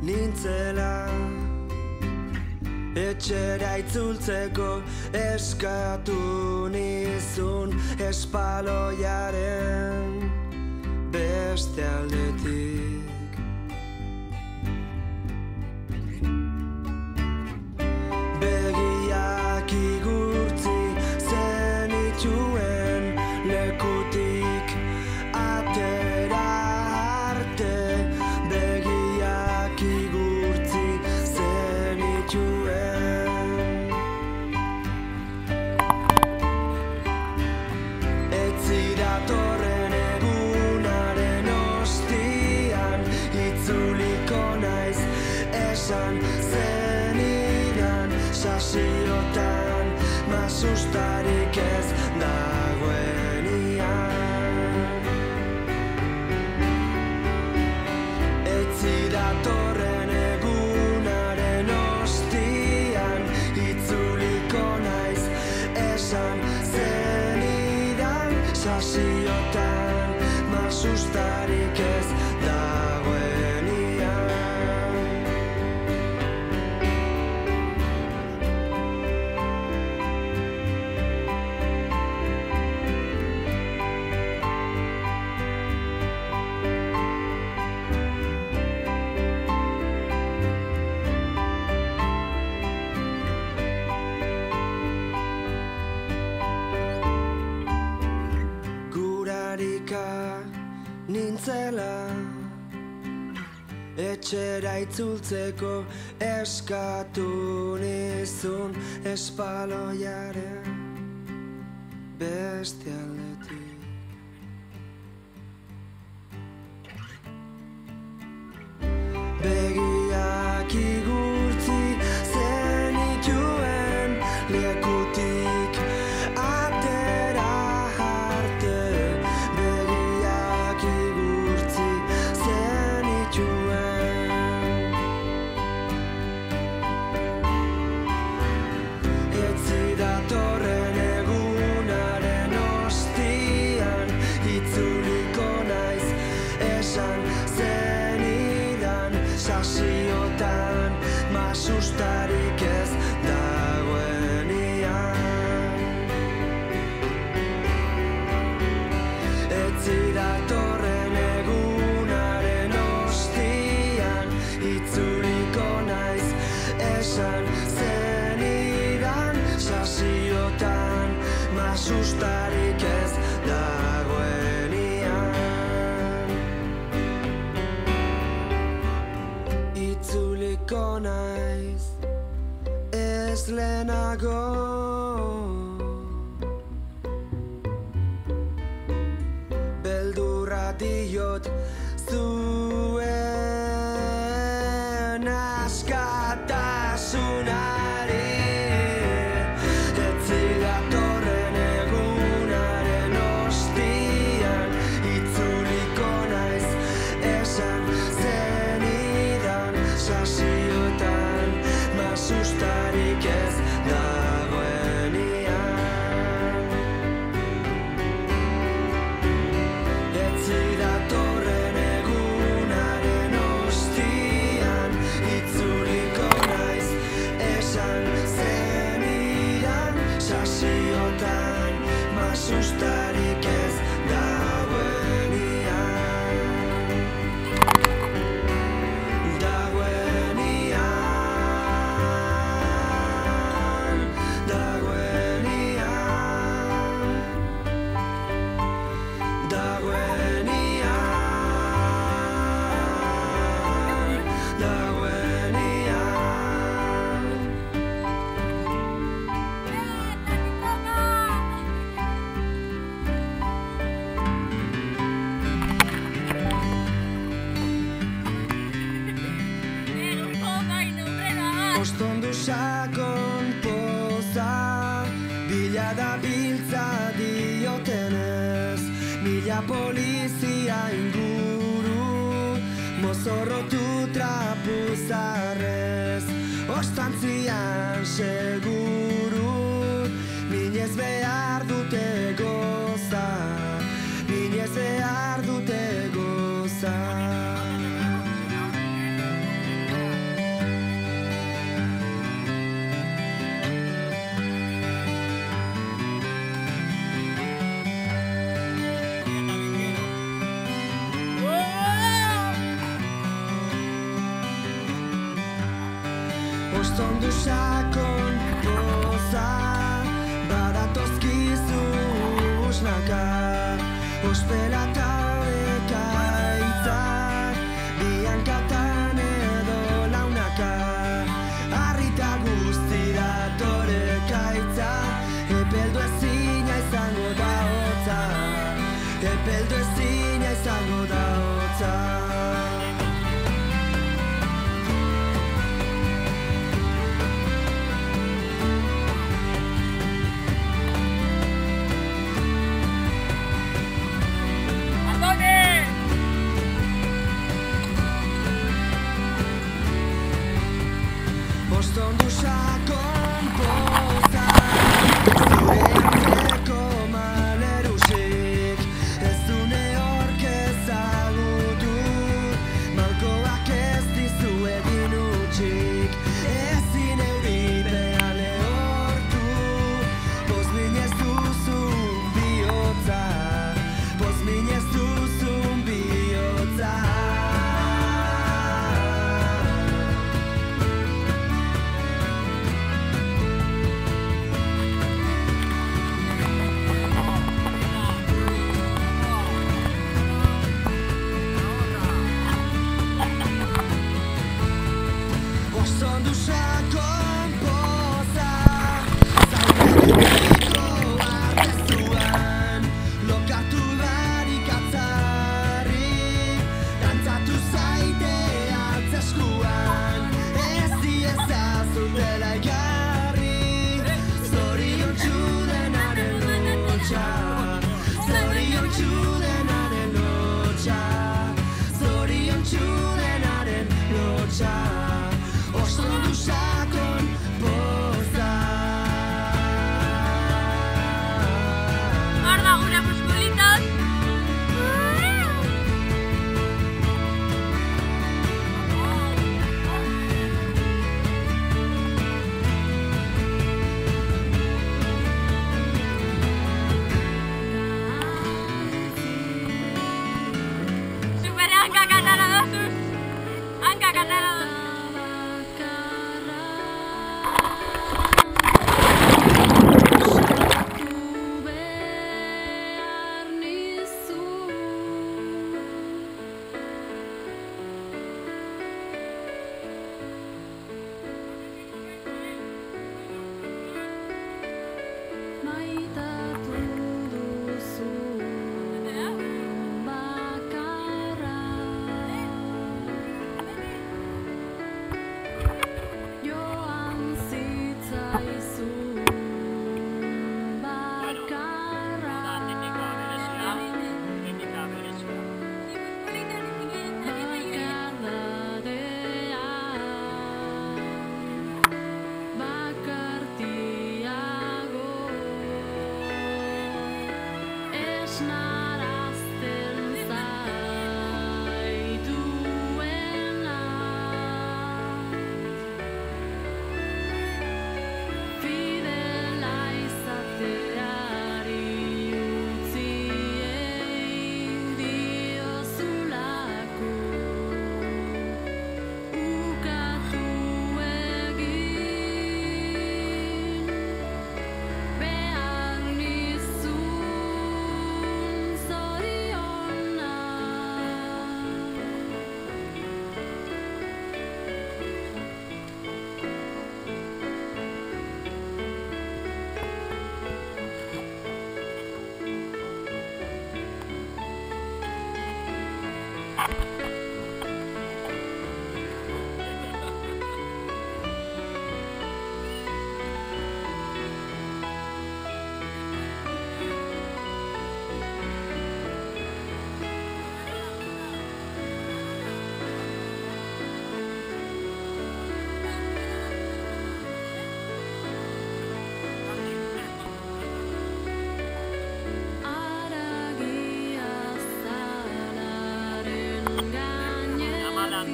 Nintzela etxera itzultzeko eskatu nizun espaloiaren beste aldetik. Begiak igurtzi zenituen lekutik atera arte. Datorren egunaren ostian itzuliko naiz esan zenidan sasiotan masustarik ez dagoenian. Etzi datorren egunaren ostian itzuliko naiz esan sasiotan masustarik ez dagoenian. Nintzela etxera itzultzeko eskatu nizun espaloiaren beste aldetik. Begiak igurtzi zenituen lekutik atera arte. Datorren egunaren ostian itzuliko naiz esan zenidan sasiotan masustarik ez dagoenian. Etzi datorren egunaren ostian itzuliko naiz esan sasiotan masustarik ez dagoenian. Itzuliko naiz ez lehenago. Beldurra diot zuen askatasunari. Sustarik ez dagoenian. Etzi datorren egunaren dira polizia inguru, mozorrotu trapuzarrez, ostantzian seguru, minez behar dute goza, minez behar dute goza. Ostondu sakon poza, badatozkizu usnaka, ospela eta bekaitzak, biankatan edo launaka, harrita guztira torekaitza, epeldu ezina izango da hotza, epeldu ezina izango da hotza. Ostondu sakon poza, zure arteko malerusik, ez dune hork ezagutu, malkoak ez dizu egin utxik, ezin euripean lehortu, pozminez duzun bihotza, pozminez duzun bihotza. Ostondu sakon poza, zaurretiko artezuan, lokatu barik atzarri, dantzatu zaite atzeskuan, ez diezazutela egarri, zoriontsu denaren lotxa, zoriontsu denaren lotxa, zoriontsu denaren lotxa. Ostondu sakon poza. Hor da gure muskulitos. Super hanka katara dozuz. Hanka katara dozuz.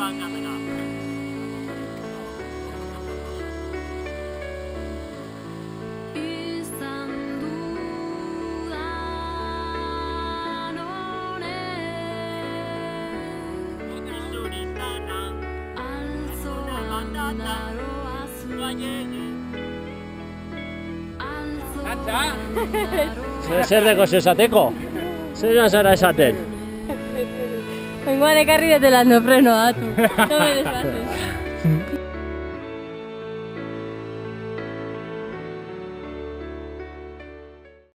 hankateka. Izan dudan honek Mutil zuritana, altzoan naroa zuen Zer deko esateko? Zer zara esaten? Bengoan ekarri dute la neoprenoa, tu. No me deshaces.